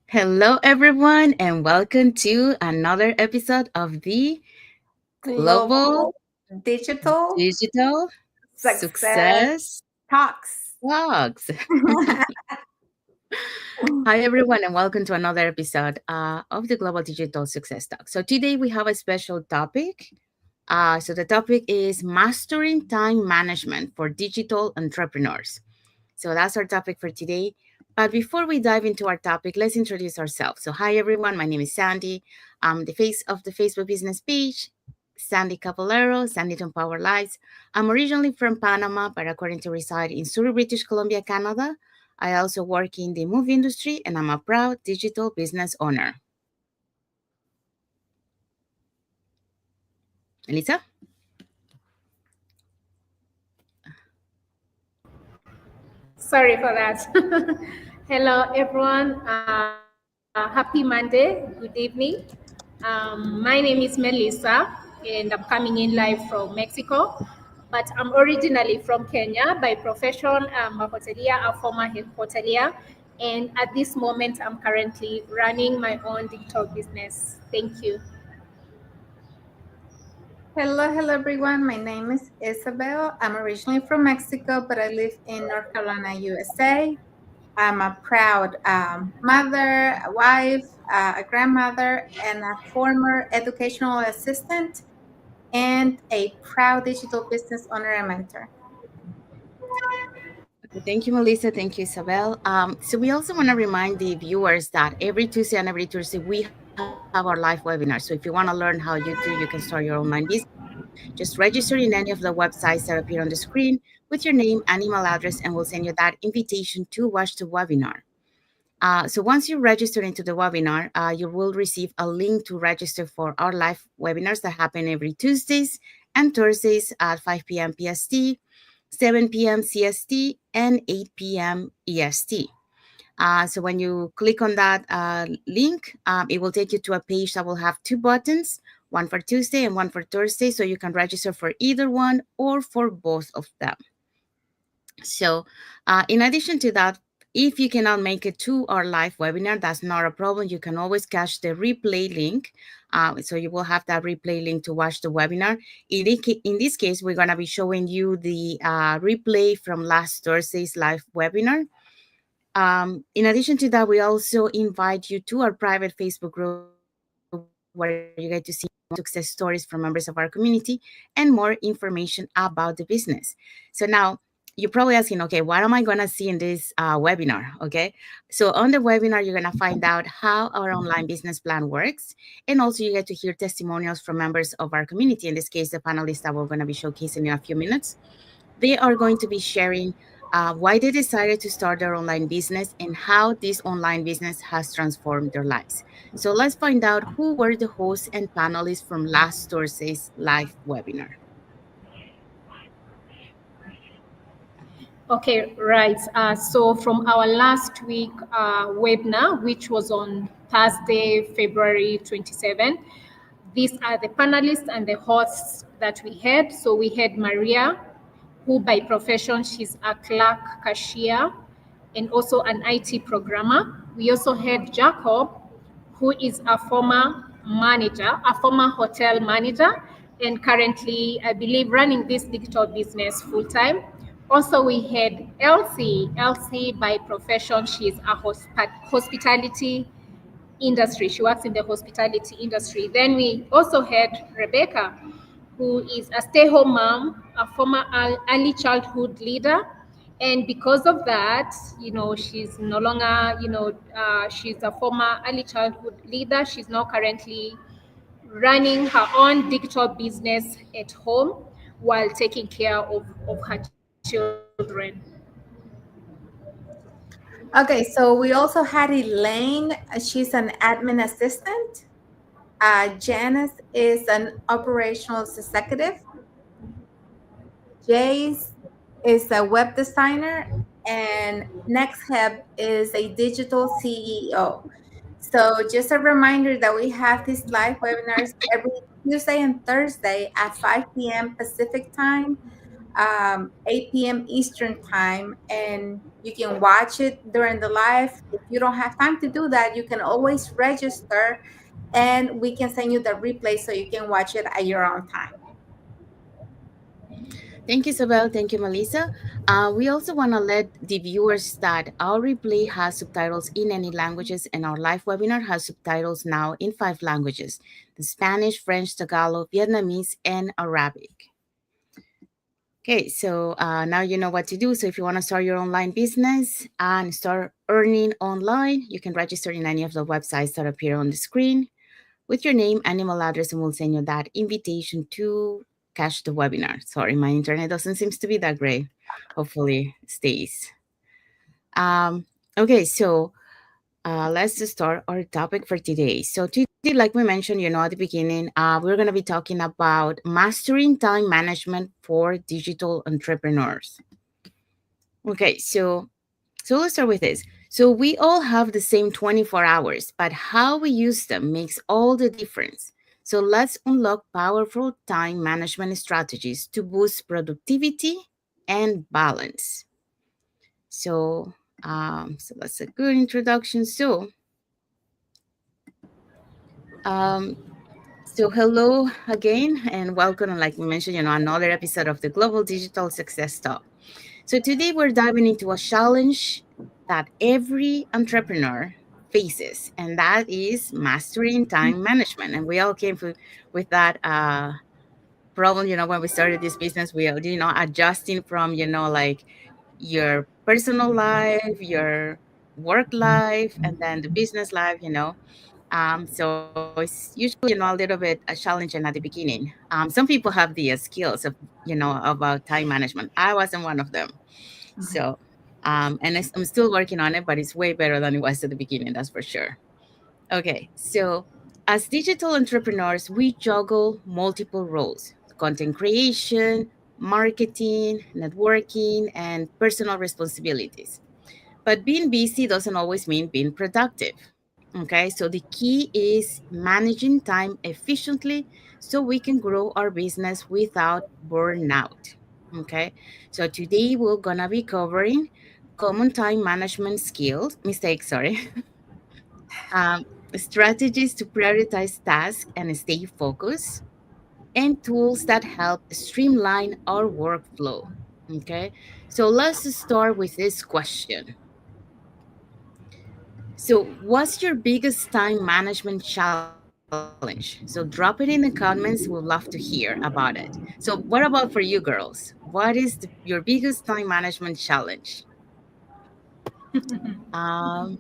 Hello, everyone, and welcome to another episode of the Global Global Digital Digital Success Success Talks. Vlogs. Hi, everyone, and welcome to another episode of the Global Digital Success Talk. So, today we have a special topic. So, the topic is mastering time management for digital entrepreneurs. So that's our topic for today. But before we dive into our topic, let's introduce ourselves. So, hi everyone, my name is Sandy. I'm the face of the Facebook business page, Sandy Caballero, Sandy to Power Lives. I'm originally from Panama, but according to reside in Surrey, British Columbia, Canada. I also work in the movie industry and I'm a proud digital business owner. Elisa? Sorry for that. Hello, everyone. Happy Monday. Good evening. My name is Melissa, and I'm coming in live from Mexico. But I'm originally from Kenya. By profession, I'm a hotelier, a former hotelier. And at this moment, I'm currently running my own digital business. Thank you. Hello, everyone. My name is Isabel. I'm originally from Mexico, but I live in North Carolina, USA. I'm a proud mother, a wife, a grandmother, and a former educational assistant, and a proud digital business owner and mentor. Thank you, Melissa. Thank you, Isabel. So we also want to remind the viewers that every Tuesday and every Thursday we have our live webinar. So if you want to learn how you can start your online business, just register in any of the websites that appear on the screen with your name and email address, and we'll send you that invitation to watch the webinar. So once you register into the webinar, you will receive a link to register for our live webinars that happen every Tuesdays and Thursdays at 5 p.m. PST, 7 p.m. CST, and 8 p.m. EST. So when you click on that link, it will take you to a page that will have two buttons, one for Tuesday and one for Thursday. So you can register for either one or for both of them. So in addition to that, if you cannot make it to our live webinar, that's not a problem. You can always catch the replay link. So you will have that replay link to watch the webinar. In this case, we're going to be showing you the replay from last Thursday's live webinar. In addition to that, we also invite you to our private Facebook group where you get to see success stories from members of our community and more information about the business. So now you're probably asking, okay, what am I going to see in this webinar? Okay. So on the webinar, you're going to find out how our online business plan works. And also you get to hear testimonials from members of our community. In this case, the panelists that we're going to be showcasing in a few minutes. They are going to be sharing why they decided to start their online business and how this online business has transformed their lives. So let's find out who were the hosts and panelists from last Thursday's live webinar. Okay, right. So from our last week webinar, which was on Thursday, February 27, these are the panelists and the hosts that we had. So we had Maria, who by profession, she's a clerk cashier and also an IT programmer. We also had Jacob, who is a former manager, a former hotel manager, and currently, I believe, running this digital business full time. Also, we had Elsie. Elsie, by profession, she's a hospitality industry. She works in the hospitality industry. Then we also had Rebecca, who is a stay-home mom, a former early childhood leader, and because of that, she's no longer, she's a former early childhood leader. She's now currently running her own digital business at home while taking care of her children. Okay, so we also had Elaine. She's an admin assistant. Janice is an operational executive. Jace is a web designer, and NextHub is a digital CEO. So just a reminder that we have these live webinars every Tuesday and Thursday at 5 p.m. Pacific time. 8 p.m. Eastern time, and you can watch it during the live. If you don't have time to do that, you can always register, and we can send you the replay so you can watch it at your own time. Thank you, Isabel. Thank you, Melissa. We also want to let the viewers that our replay has subtitles in any languages, and our live webinar has subtitles now in 5 languages: the Spanish, French, Tagalog, Vietnamese, and Arabic. Okay, so now you know what to do. So if you want to start your online business and start earning online, you can register in any of the websites that appear on the screen with your name and email address, and we'll send you that invitation to catch the webinar. Sorry, my internet doesn't seem to be that great. Hopefully it stays. Okay, so let's just start our topic for today. So today, like we mentioned, at the beginning, we're going to be talking about mastering time management for digital entrepreneurs. Okay, so let's start with this. So we all have the same 24 hours, but how we use them makes all the difference. So let's unlock powerful time management strategies to boost productivity and balance. So that's a good introduction. So hello again and welcome. And like we mentioned, another episode of the Global Digital Success Talk. So today we're diving into a challenge that every entrepreneur faces, and that is mastering time management. And we all came with that problem, when we started this business. We are, adjusting from, like your personal life, your work life, and then the business life, so it's usually, a little bit challenging at the beginning. Some people have the skills of, about time management. I wasn't one of them. So, and I'm still working on it, but it's way better than it was at the beginning, that's for sure. Okay, so as digital entrepreneurs, we juggle multiple roles: content creation, marketing, networking, and personal responsibilities. But being busy doesn't always mean being productive. Okay, so the key is managing time efficiently so we can grow our business without burnout. Okay, so today we're gonna be covering common time management mistakes, sorry, strategies to prioritize tasks and stay focused, and tools that help streamline our workflow. Okay, so let's start with this question. So, what's your biggest time management challenge? So, drop it in the comments. We'd love to hear about it. So, what about for you girls? What is your biggest time management challenge? Um,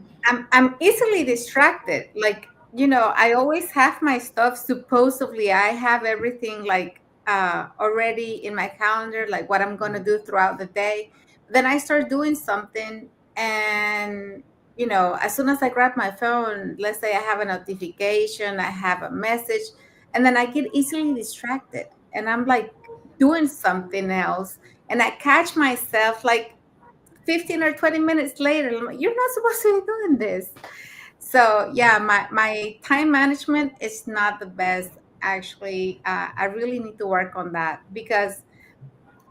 I'm easily distracted. Like, I always have my stuff. Supposedly, I have everything like already in my calendar, like what I'm gonna do throughout the day. Then I start doing something, and as soon as I grab my phone, let's say I have a notification, I have a message, and then I get easily distracted, and I'm like doing something else, and I catch myself like 15 or 20 minutes later, I'm like, you're not supposed to be doing this. So yeah, my time management is not the best. Actually, I really need to work on that because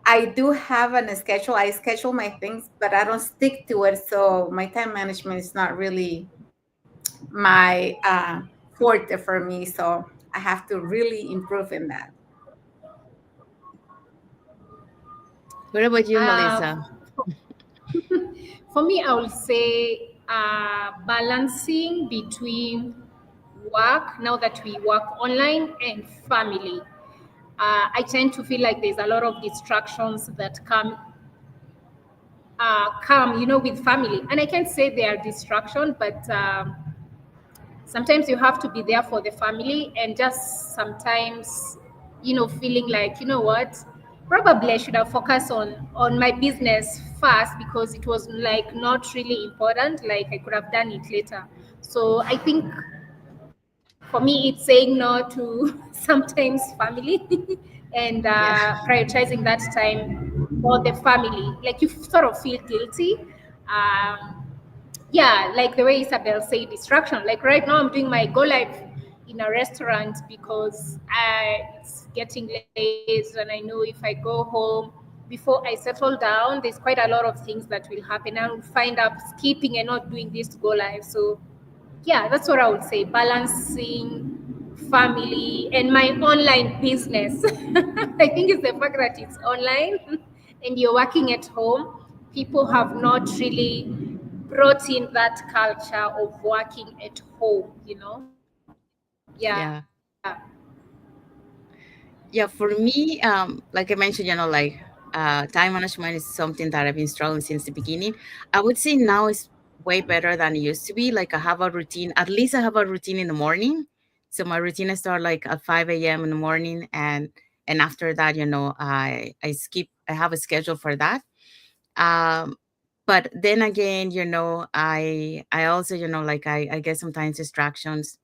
I do have a schedule. I schedule my things, but I don't stick to it. So my time management is not really my forte for me. So I have to really improve in that. what about you, Uh, Melissa? for me, I will say balancing between work, now that we work online, and family. I tend to feel like there's a lot of distractions that come, with family. And I can't say they are distraction, but sometimes you have to be there for the family, and just sometimes, feeling like, what, probably I should have focused on my business first because it was like not really important. Like I could have done it later. So I think for me, it's saying no to sometimes family and Yeah. prioritizing that time for the family. Like you sort of feel guilty. Yeah, like the way Isabel said, distraction. Like right now, I'm doing my go live in a restaurant because it's getting late, and I know if I go home, before I settle down, there's quite a lot of things that will happen. I'll find up skipping and not doing this to go live. So yeah, that's what I would say. Balancing family and my online business. I think it's the fact that it's online and you're working at home. People have not really brought in that culture of working at home, Yeah. Yeah. Yeah, for me, like I mentioned, like time management is something that I've been struggling since the beginning. I would say now it's way better than it used to be. Like I have a routine. At least I have a routine in the morning. So my routine I start like at 5 a.m. in the morning, and after that, I skip. I have a schedule for that. Um, but then again, I also, like I get sometimes distractions.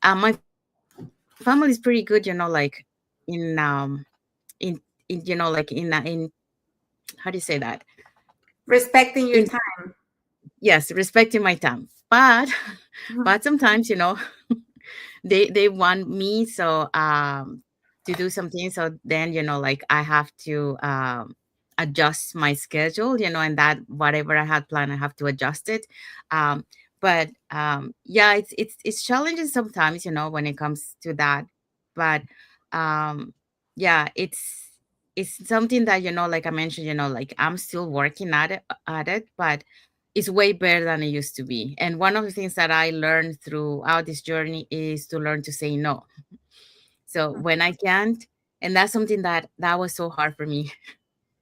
My family is pretty good, in like in how do you say that? Respecting your In time. Yes, respecting my time. But Mhm. but sometimes, they want me to do something. So then, like I have to adjust my schedule, and that whatever I had planned, I have to adjust it. Um, but yeah, it's challenging sometimes, when it comes to that. But um, yeah, it's something that, like I mentioned, like I'm still working at it, but it's way better than it used to be. And one of the things that I learned throughout this journey is to learn to say no. So when I can't, and that's something that was so hard for me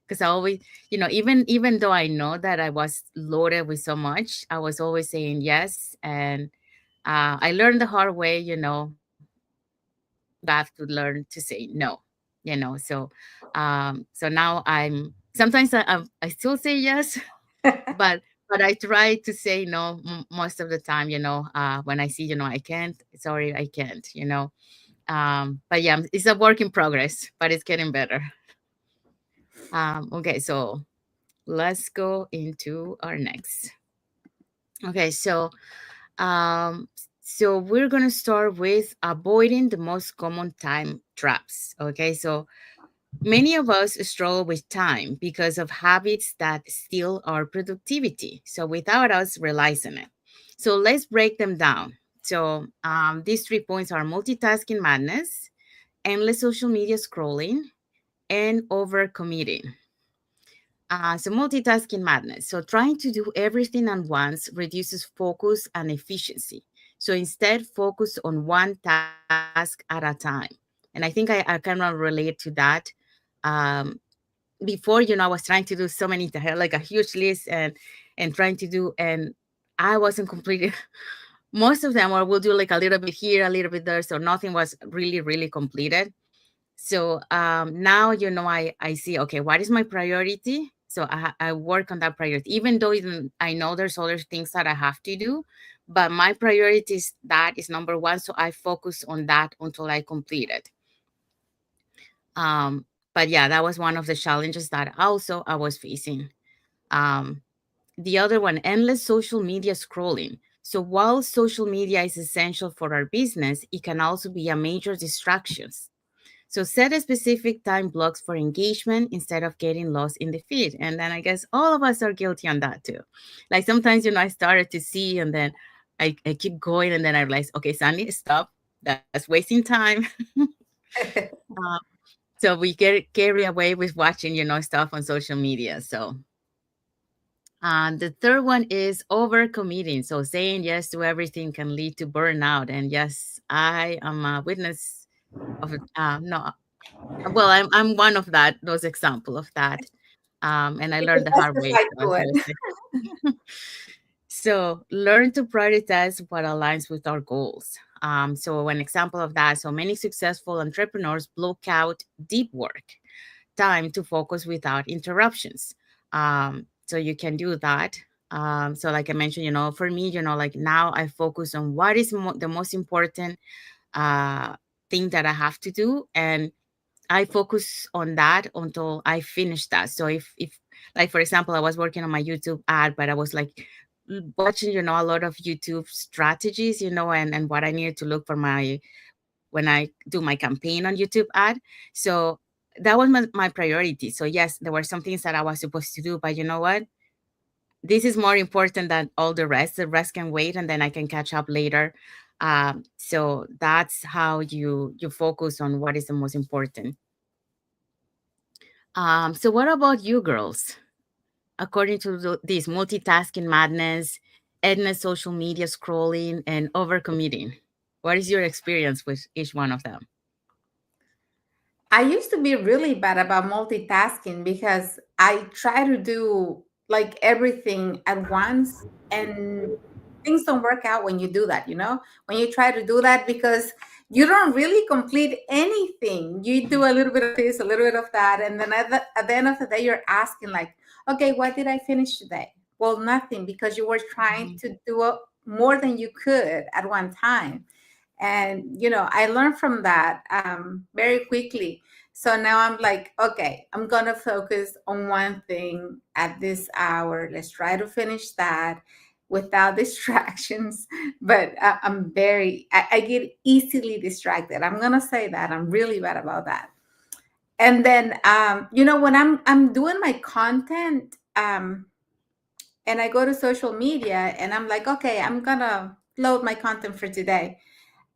because I always, even though I know that I was loaded with so much, I was always saying yes. And I learned the hard way, you have to learn to say no, so now sometimes I still say yes, but I try to say no most of the time, when I see, I can't, sorry, I can't, but yeah, it's a work in progress, but it's getting better. Okay, so let's go into our next. Okay, um, so we're gonna start with avoiding the most common time traps. Okay, so many of us struggle with time because of habits that steal our productivity. So without us realizing it. So let's break them down. So these 3 points are multitasking madness, endless social media scrolling, and overcommitting. So multitasking madness. So trying to do everything at once reduces focus and efficiency. So instead, focus on one task at a time. And I think I kind of relate to that. Um, Before, I was trying to do so many, I had like a huge list and trying to do, and I wasn't completed most of them, or we'll do like a little bit here, a little bit there. So nothing was really, really completed. So now, I see, okay, what is my priority? So I work on that priority, even though even I know there's other things that I have to do, but my priority is that is number one. So I focus on that until I complete it. But yeah, that was one of the challenges that also I was facing. Um, the other one, endless social media scrolling. So while social media is essential for our business, it can also be a major distraction. So set a specific time blocks for engagement instead of getting lost in the feed. And then I guess all of us are guilty on that too. Like sometimes, I started to see and then I keep going and then I realize, okay, so I need to stop. That's wasting time. uh, so we get carried away with watching, stuff on social media. So the third one is overcommitting. So saying yes to everything can lead to burnout. And yes, I am a witness of it. No, well, I'm one of those example of that. And I You learned can the hard way. testify So to I it. feel like so learn to prioritize what aligns with our goals. So an example of that, so many successful entrepreneurs block out deep work time to focus without interruptions. So you can do that. So like I mentioned, for me, like now I focus on what is the most important uh, thing that I have to do, and I focus on that until I finish that. So if like for example, I was working on my YouTube ad, but I was like watching, a lot of YouTube strategies, and what I needed to look for my when I do my campaign on YouTube ad. So that was my priority. So yes, there were some things that I was supposed to do, but you know what? This is more important than all the rest. The rest can wait, and then I can catch up later. So that's how you focus on what is the most important. So what about you girls? According to this multitasking madness, endless social media scrolling, and overcommitting, what is your experience with each one of them? I used to be really bad about multitasking because I try to do like everything at once, and things don't work out when you do that, when you try to do that, because you don't really complete anything. You do a little bit of this, a little bit of that, and then at the end of the day, you're asking like, okay, what did I finish today? Well, nothing, because you were trying to do more than you could at one time. And I learned from that very quickly. So now I'm like, okay, I'm gonna focus on one thing at this hour. Let's try to finish that without distractions. But I get easily distracted. I'm gonna say that I'm really bad about that. And then when I'm doing my content, and I go to social media and I'm like, okay, I'm gonna load my content for today.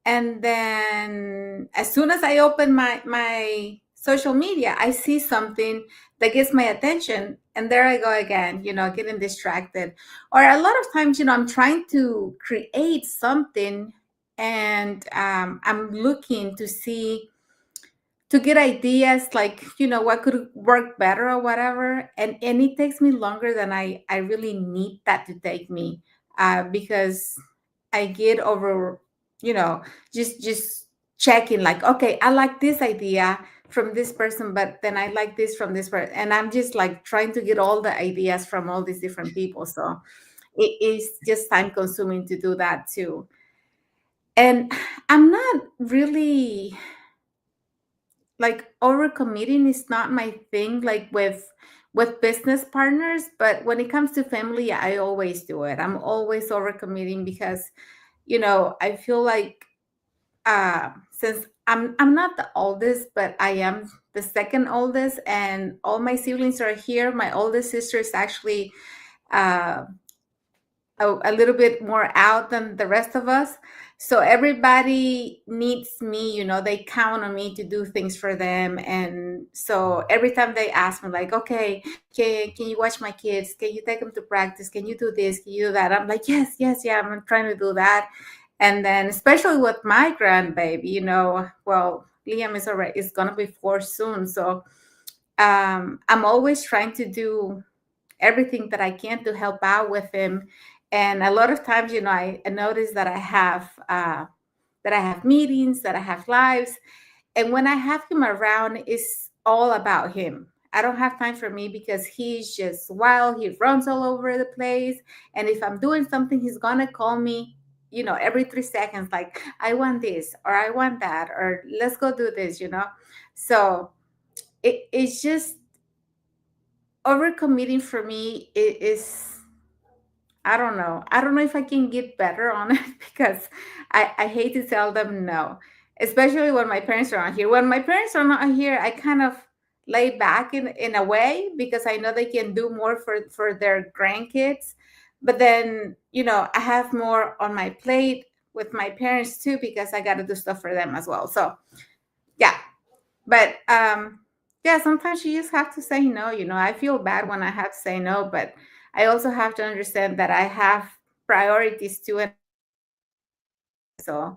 And then as soon as I open my social media, I see something that gets my attention, and there I go again, getting distracted. Or a lot of times, I'm trying to create something, and I'm looking to get ideas like, what could work better or whatever, and it takes me longer than I really need that to take me, because I get over, just checking like, okay, I like this idea from this person, but then I like this from this person, and I'm just like trying to get all the ideas from all these different people. So it is just time consuming to do that too. And I'm not really like, overcommitting is not my thing, like with business partners, but when it comes to family, I always do it. I'm always overcommitting because I feel like, since I'm not the oldest, but I am the second oldest, and all my siblings are here. My oldest sister is actually uh, a little bit more out than the rest of us. So everybody needs me, they count on me to do things for them. And so every time they ask me, like, okay, can you watch my kids? Can you take them to practice? Can you do this? Can you do that? I'm like, yes, yes, yeah, I'm trying to do that. And then especially with my grandbaby, well, Liam is gonna be 4 soon. So I'm always trying to do everything that I can to help out with him. And a lot of times, I notice that I have meetings, that I have lives, and when I have him around, it's all about him. I don't have time for me because he's just wild. He runs all over the place, and if I'm doing something, he's gonna call me, every 3 seconds, like, I want this or I want that, or let's go do this. So it's just overcommitting for me. It is, I don't know. I don't know if I can get better on it because I hate to tell them no, especially when my parents are not here. When my parents are not here, I kind of lay back in a way because I know they can do more for their grandkids. But then, I have more on my plate with my parents too because I got to do stuff for them as well. So, yeah. But yeah, sometimes you just have to say no. I feel bad when I have to say no, but I also have to understand that I have priorities too. And so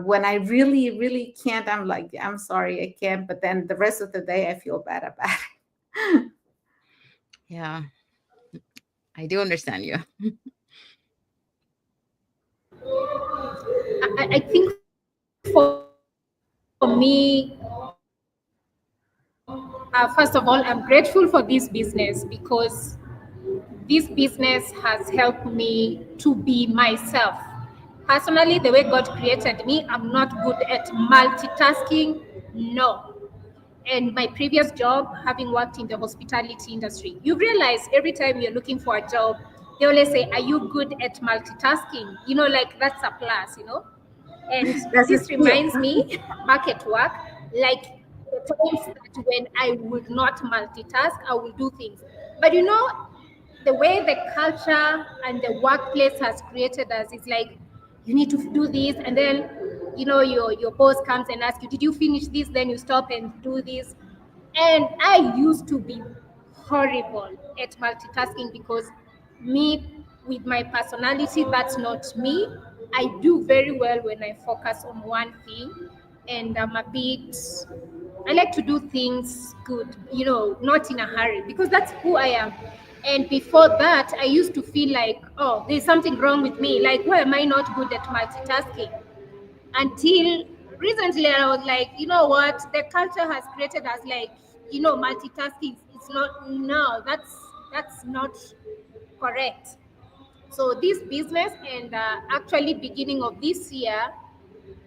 when I really, really can't, I'm like, I'm sorry, I can't. But then the rest of the day, I feel bad about it. Yeah, I do understand you. I think for me, first of all, I'm grateful for this business because this business has helped me to be myself. Personally, the way God created me, I'm not good at multitasking. No. And my previous job, having worked in the hospitality industry, you realize every time you're looking for a job, they always say, are you good at multitasking? Like that's a plus. And That's a this skill. reminds me back at work, like the times that when I would not multitask, I will do things. But you know, the way the culture and the workplace has created us is like you need to do this, and then your boss comes and asks you, did you finish this? Then you stop and do this. And I used to be horrible at multitasking because me, with my personality, that's not me. I do very well when I focus on one thing, and I like to do things good, not in a hurry, because that's who I am. And before that, I used to feel like, oh, there's something wrong with me. Like, why am I not good at multitasking? Until recently, I was like, you know what? The culture has created us like, multitasking. It's not, no, that's not correct. So this business, and actually beginning of this year,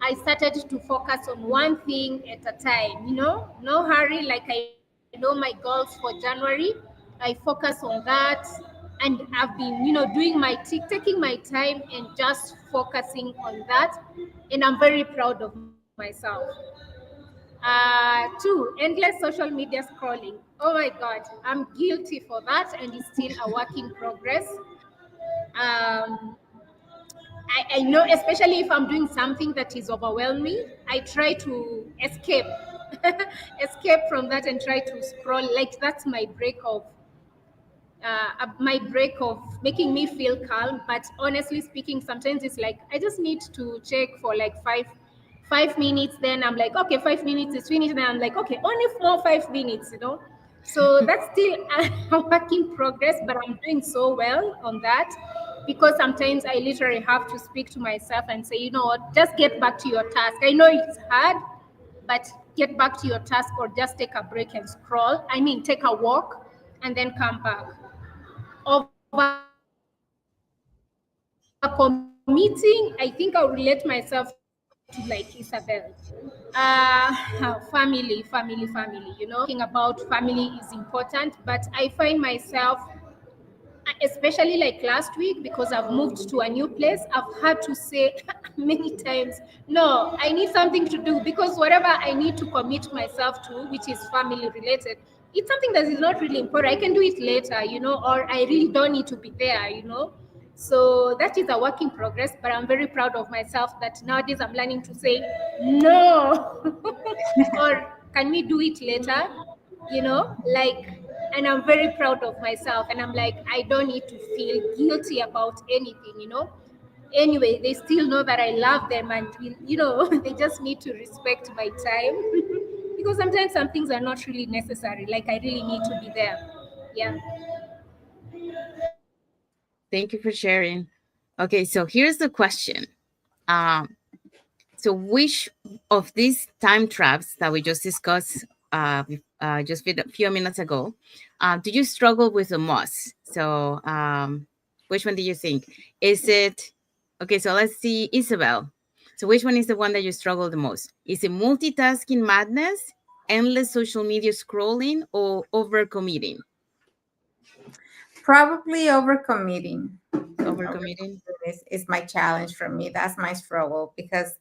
I started to focus on one thing at a time, no hurry. Like, I know my goals for January. I focus on that, and I've been, taking my time and just focusing on that. And I'm very proud of myself. Two, endless social media scrolling. Oh my God, I'm guilty for that, and it's still a work in progress. Um, I know, especially if I'm doing something that is overwhelming, I try to escape, escape from that and try to scroll. Like, that's my break of making me feel calm. But honestly speaking, sometimes it's like I just need to check for like five minutes. Then I'm like, okay, 5 minutes is finished. Then I'm like, okay, only 4 5 minutes. So that's still a work in progress, but I'm doing so well on that, because sometimes I literally have to speak to myself and say, you know what, just get back to your task. I know it's hard, but get back to your task, or just take a break and scroll. I mean, take a walk and then come back. Overcommitting, I think I'll relate myself to like Isabel. Family. Talking about family is important, but I find myself, especially like last week, because I've moved to a new place, I've had to say many times, no, I need something to do, because whatever I need to commit myself to, which is family related, it's something that is not really important. I can do it later, or I really don't need to be there. So that is a work in progress, but I'm very proud of myself that nowadays I'm learning to say no, or can we do it later? Like, and I'm very proud of myself, and I'm like, I don't need to feel guilty about anything. Anyway, they still know that I love them, and they just need to respect my time because sometimes some things are not really necessary. Like, I really need to be there. Yeah. Thank you for sharing. Okay, so here's the question. So which of these time traps that we just discussed just a few minutes ago, do you struggle with the most? So which one do you think? Is it, okay, so let's see, Isabel. So which one is the one that you struggle the most? Is it multitasking madness, endless social media scrolling, or overcommitting? Probably overcommitting. Overcommitting? Is my challenge for me. That's my struggle because,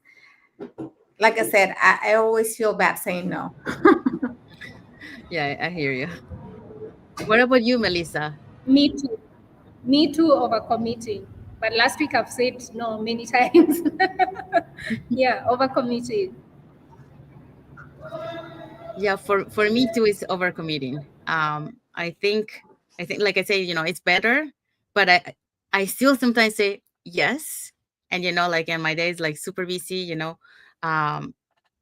like I said, I always feel bad saying no. Yeah, I hear you. What about you, Melissa? Me too. Me too, overcommitting. But last week I've said no many times. Yeah, overcommitting. Yeah, for me too, it's overcommitting. I think, like I say, it's better, but I still sometimes say yes, and like in my days, like super busy, um,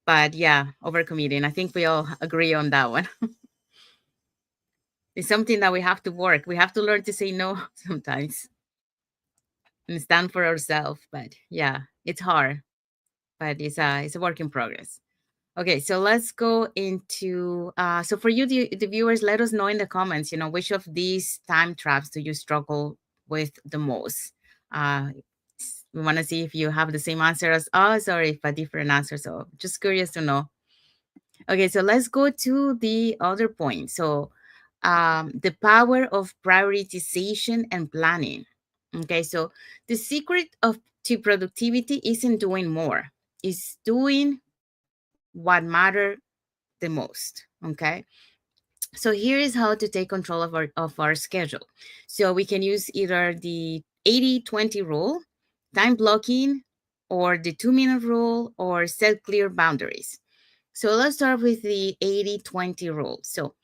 but yeah, overcommitting. I think we all agree on that one. It's something that we have to work. We have to learn to say no sometimes and stand for ourselves. But yeah, it's hard, but it's a work in progress. Okay, so let's go into so for you, the viewers, let us know in the comments, which of these time traps do you struggle with the most? We want to see if you have the same answer as us or if a different answer. So just curious to know. Okay, so let's go to the other point. So the power of prioritization and planning. Okay, so the secret of to productivity isn't doing more, it's doing what matter the most. Okay. So here is how to take control of our schedule. So we can use either the 80-20 rule, time blocking, or the 2-minute rule, or set clear boundaries. So let's start with the 80-20 rule. So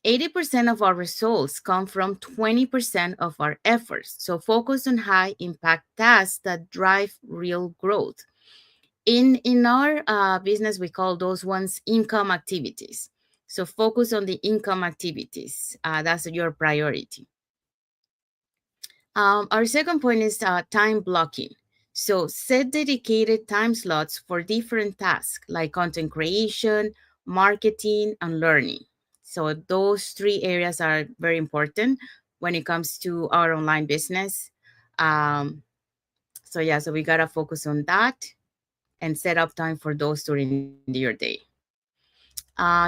80% of our results come from 20% of our efforts. So focus on high impact tasks that drive real growth. In our business, we call those ones income activities. So focus on the income activities. That's your priority. Our second point is time blocking. So set dedicated time slots for different tasks like content creation, marketing, and learning. So those three areas are very important when it comes to our online business. Um, so yeah, so we gotta focus on that and set up time for those during your day.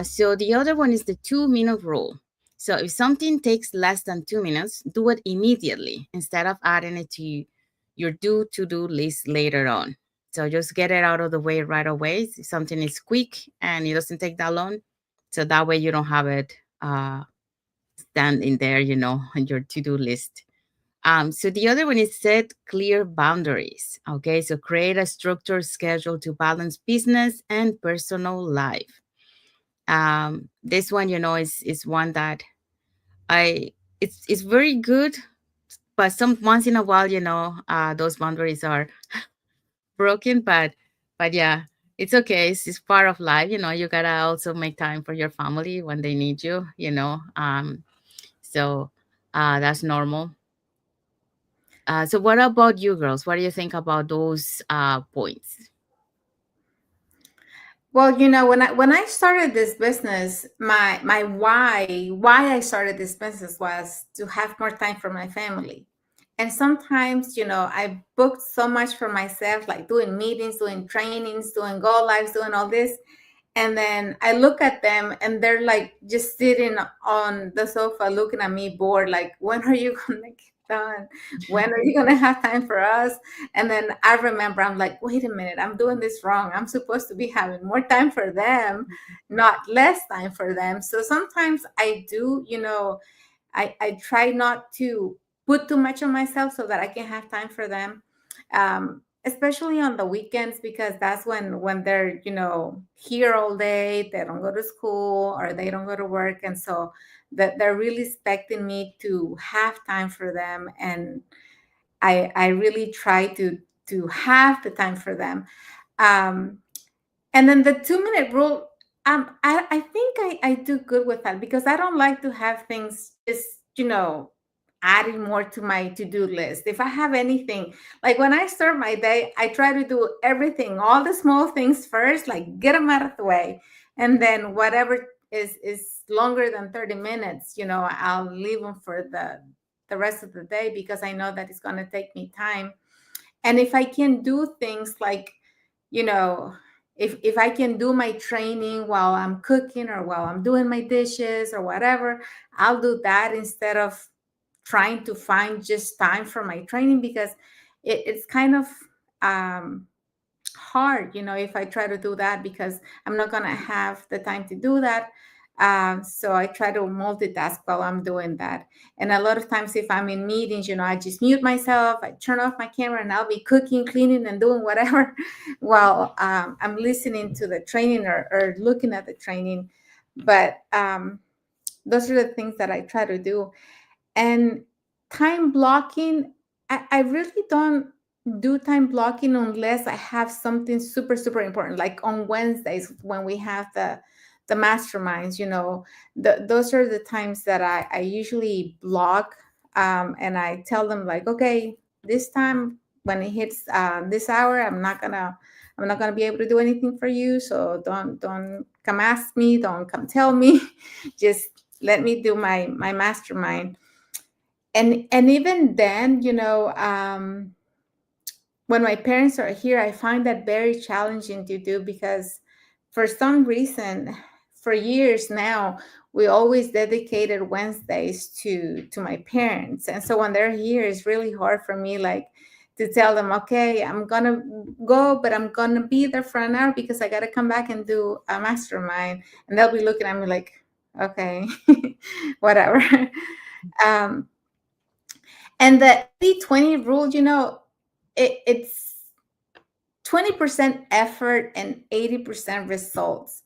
So the other one is the 2-minute rule. So if something takes less than 2 minutes, do it immediately instead of adding it to your to-do list later on. So just get it out of the way right away. If something is quick and it doesn't take that long, so that way you don't have it standing there, on your to-do list. So the other one is set clear boundaries. Okay, so create a structured schedule to balance business and personal life. This one, is one that it's very good, but some once in a while, those boundaries are broken, but yeah, it's okay. It's part of life. You gotta also make time for your family when they need you. So that's normal. So what about you girls? What do you think about those points? Well, when I started this business, my why I started this business was to have more time for my family. And sometimes, I booked so much for myself, like doing meetings, doing trainings, doing go lives, doing all this. And then I look at them and they're like just sitting on the sofa looking at me bored, like, when are you gonna get done? When are you gonna have time for us? And then I remember I'm like, wait a minute, I'm doing this wrong. I'm supposed to be having more time for them, not less time for them. So sometimes I do, I try not to put too much on myself so that I can have time for them. Especially on the weekends, because that's when they're here all day, they don't go to school or they don't go to work, and so that they're really expecting me to have time for them, and I really try to have the time for them. um and then the 2-minute rule, I think I do good with that, because I don't like to have things just, adding more to my to-do list. If I have anything, like when I start my day, I try to do everything, all the small things first, like get them out of the way. And then whatever is longer than 30 minutes, I'll leave them for the rest of the day, because I know that it's going to take me time. And if I can do things like, you know, if I can do my training while I'm cooking or while I'm doing my dishes or whatever, I'll do that instead of trying to find just time for my training, because it's kind of um, hard, if I try to do that, because I'm not going to have the time to do that. So I try to multitask while I'm doing that. And a lot of times, if I'm in meetings, I just mute myself, I turn off my camera, and I'll be cooking, cleaning, and doing whatever while I'm listening to the training, or looking at the training. But those are the things that I try to do. And time blocking, I really don't do time blocking unless I have something super, super important, like on Wednesdays when we have the masterminds. Those are the times that I usually block, and I tell them, like, okay, this time when it hits this hour, I'm not gonna be able to do anything for you. So don't come ask me, don't come tell me. Just let me do my mastermind. And even then, when my parents are here, I find that very challenging to do, because for some reason, for years now, we always dedicated Wednesdays to my parents. And so when they're here, it's really hard for me, like, to tell them, okay, I'm gonna go, but I'm gonna be there for an hour because I gotta come back and do a mastermind. And they'll be looking at me like, okay, whatever. um, and the 80-20 rule, it's 20% effort and 80% results.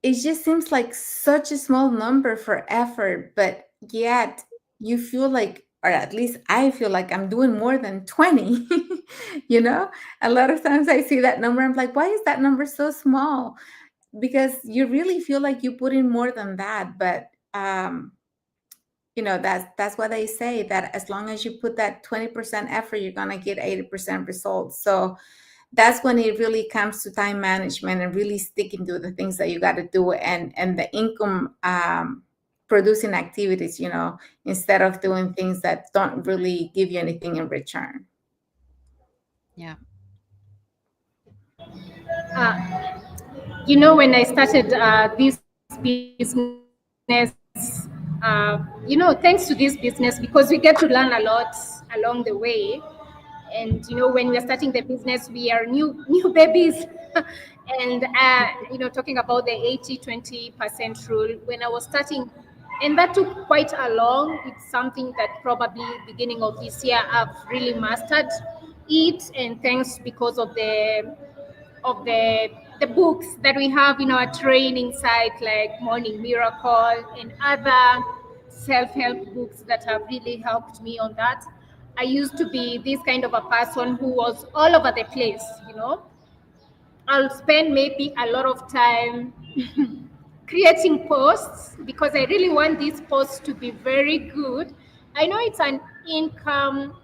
It just seems like such a small number for effort, but yet you feel like, or at least I feel like I'm doing more than 20. A lot of times I see that number, I'm like, why is that number so small? Because you really feel like you put in more than that. But that's what they say, that as long as you put that 20% effort, you're gonna get 80% results. So that's when it really comes to time management and really sticking to the things that you got to do, and the income producing activities, instead of doing things that don't really give you anything in return. Yeah. When I started this business, thanks to this business, because we get to learn a lot along the way. And when we are starting the business, we are new babies. And talking about the 80-20% rule, when I was starting, and that took quite a long. It's something that probably beginning of this year I've really mastered it, and thanks because of the books that we have in our training site, like Morning Miracle and other self-help books that have really helped me on that. I used to be this kind of a person who was all over the place. I'll spend maybe a lot of time creating posts because I really want these posts to be very good. I know it's an income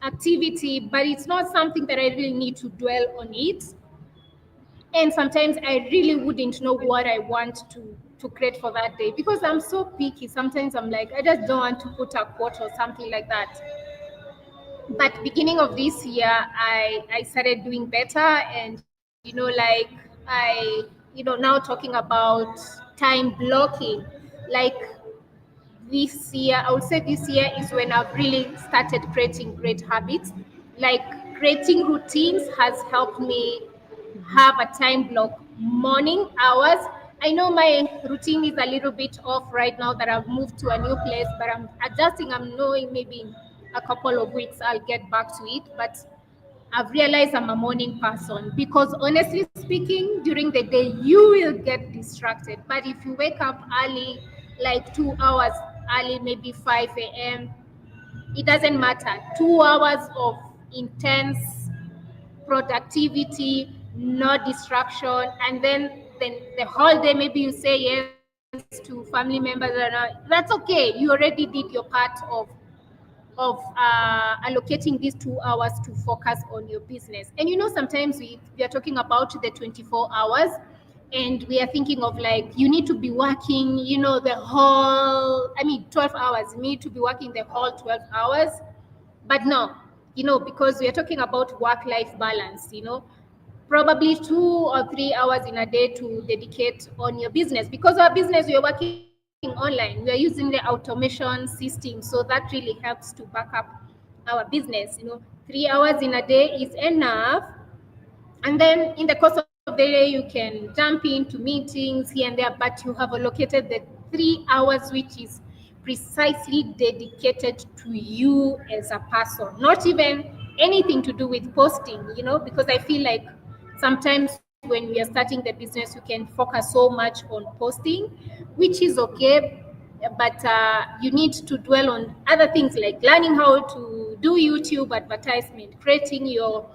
activity, but it's not something that I really need to dwell on it. And sometimes I really wouldn't know what I want to create for that day because I'm so picky. Sometimes I'm like, I just don't want to put a quote or something like that. But beginning of this year, I started doing better, and now talking about time blocking. Like this year, I would say this year is when I've really started creating great habits. Like creating routines has helped me have a time block morning hours. I know my routine is a little bit off right now that I've moved to a new place, but I'm adjusting. I'm knowing maybe in a couple of weeks I'll get back to it. But I've realized I'm a morning person because honestly speaking, during the day you will get distracted. But if you wake up early, like 2 hours early, maybe 5 a.m., it doesn't matter. 2 hours of intense productivity, no distraction, and then the whole day maybe you say yes to family members, that's okay. You already did your part of allocating these 2 hours to focus on your business. And sometimes we are talking about the 24 hours, and we are thinking of like you need to be working the whole 12 hours. You need to be working the whole 12 hours, but no, because we are talking about work-life balance, probably 2 or 3 hours in a day to dedicate on your business, because our business, we are working online, we are using the automation system, so that really helps to back up our business. 3 hours in a day is enough, and then in the course of the day you can jump into meetings here and there, but you have allocated the 3 hours which is precisely dedicated to you as a person, not even anything to do with posting, because I feel like sometimes when we are starting the business, you can focus so much on posting, which is okay, but you need to dwell on other things like learning how to do YouTube advertisement, creating your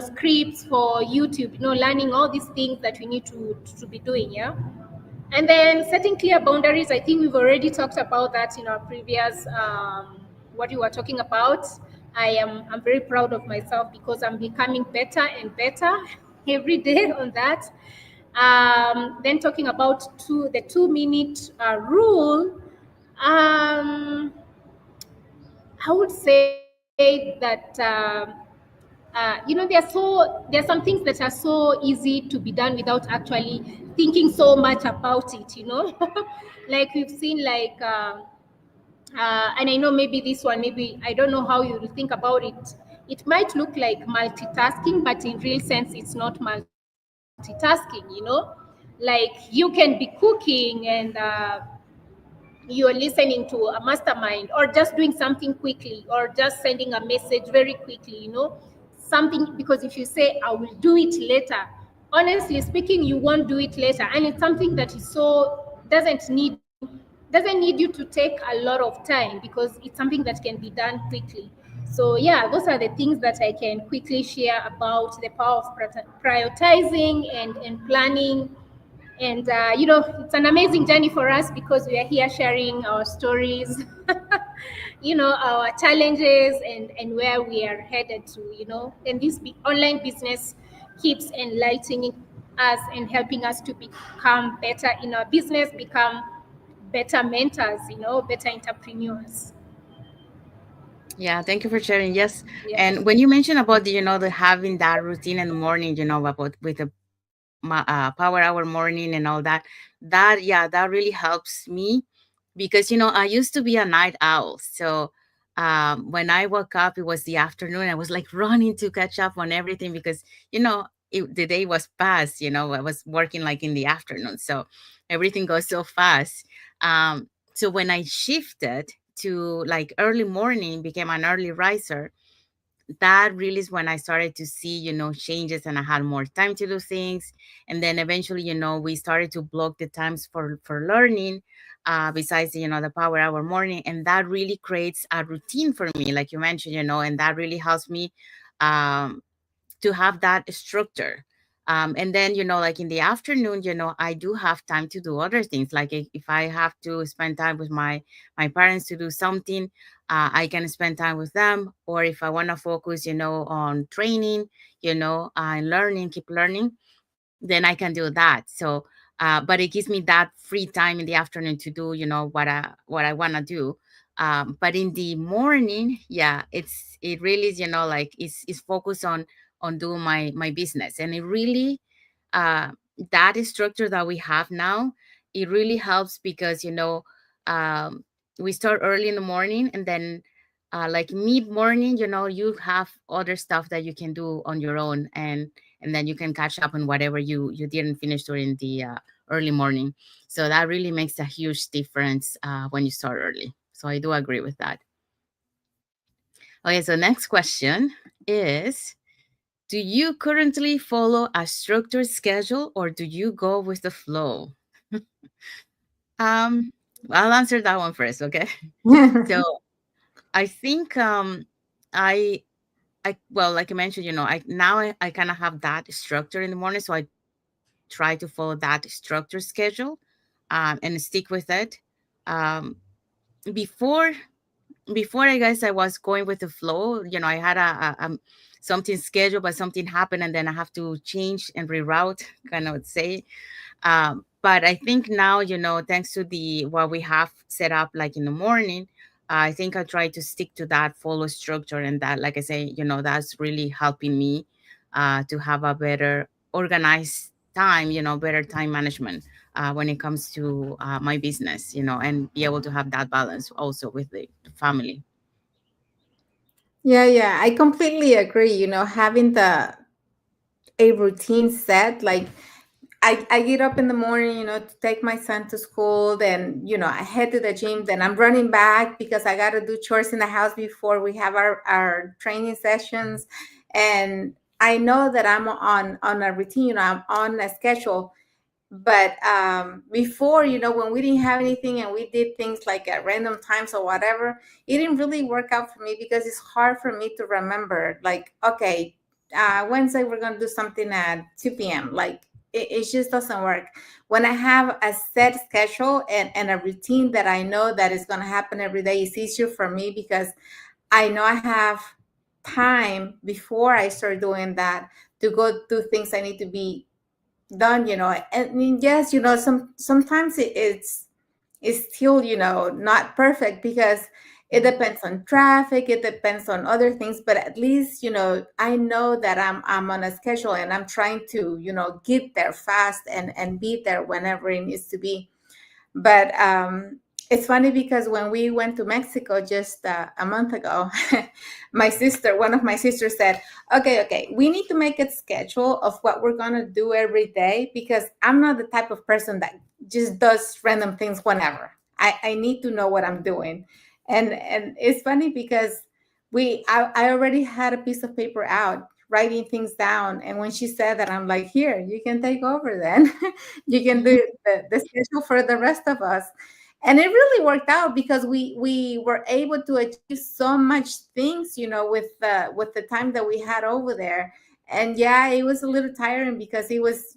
scripts for YouTube, learning all these things that we need to be doing, yeah. And then setting clear boundaries. I think we've already talked about that in our previous what we were talking about. I'm very proud of myself because I'm becoming better and better every day on that. Then talking about the 2-minute rule. I would say that there are some things that are so easy to be done without actually thinking so much about it. Like we've seen, like And I know maybe this one, maybe I don't know how you will think about it. It might look like multitasking, but in real sense, it's not multitasking. Like you can be cooking and you're listening to a mastermind, or just doing something quickly, or just sending a message very quickly. Something, because if you say I will do it later, honestly speaking, you won't do it later, and it's something that is so doesn't need you to take a lot of time, because it's something that can be done quickly. So yeah, those are the things that I can quickly share about the power of prioritizing and planning. And it's an amazing journey for us, because we are here sharing our stories, our challenges, and where we are headed to. And this online business keeps enlightening us and helping us to become better in our business, become better mentors, better entrepreneurs. Yeah, thank you for sharing. Yes, Yeah. and when you mentioned about the having that routine in the morning, about with the power hour morning and all that, that really helps me, because I used to be a night owl. So when I woke up, it was the afternoon. I was like running to catch up on everything, because the day was fast. I was working like in the afternoon, so everything goes so fast. So when I shifted to like early morning, became an early riser, that really is when I started to see, changes, and I had more time to do things. And then eventually, we started to block the times for learning, besides, the power hour morning. And that really creates a routine for me, like you mentioned, and that really helps me um, to have that structure. And then, like in the afternoon, I do have time to do other things. Like if I have to spend time with my parents to do something, I can spend time with them. Or if I want to focus, on training, and learning, keep learning, then I can do that. So, but it gives me that free time in the afternoon to do, what I want to do. But in the morning, yeah, it really is, like it's focused on doing my business. And it really, uh, that structure that we have now, it really helps, because um, we start early in the morning, and then like mid morning, you have other stuff that you can do on your own, and then you can catch up on whatever you didn't finish during the early morning. So that really makes a huge difference when you start early. So I do agree with that. Okay, so next question is, do you currently follow a structured schedule, or do you go with the flow? um I'll answer that one first, okay? So I think I well, like I mentioned, I kind of have that structure in the morning, so I try to follow that structure schedule, and stick with it. Um, before I guess I was going with the flow. I had something scheduled, but something happened, and then I have to change and reroute, kind of say. But I think now, thanks to the what we have set up, like in the morning, I think I try to stick to that follow structure, and that, like I say, that's really helping me to have a better organized time, better time management when it comes to my business, and be able to have that balance also with the family. Yeah, I completely agree. Having the a routine set, like I get up in the morning, to take my son to school. Then, I head to the gym. Then I'm running back because I got to do chores in the house before we have our training sessions. And I know that I'm on a routine, I'm on a schedule. But before, when we didn't have anything and we did things like at random times or whatever, it didn't really work out for me, because it's hard for me to remember, like, okay, Wednesday we're going to do something at 2 p.m. Like, it just doesn't work. When I have a set schedule and a routine that I know that is going to happen every day, it's easier for me, because I know I have time before I start doing that to go do things I need to be done. And yes, sometimes it's still, not perfect, because it depends on traffic, it depends on other things. But at least, I know that I'm on a schedule, and I'm trying to, get there fast and be there whenever it needs to be. But It's funny because when we went to Mexico just a month ago, my sister, one of my sisters said, okay, we need to make a schedule of what we're going to do every day because I'm not the type of person that just does random things whenever. I need to know what I'm doing. And it's funny because I already had a piece of paper out writing things down. And when she said that, I'm like, here, you can take over then. You can do the schedule for the rest of us. And it really worked out because we were able to achieve so much things, with the time that we had over there. And yeah, it was a little tiring because it was,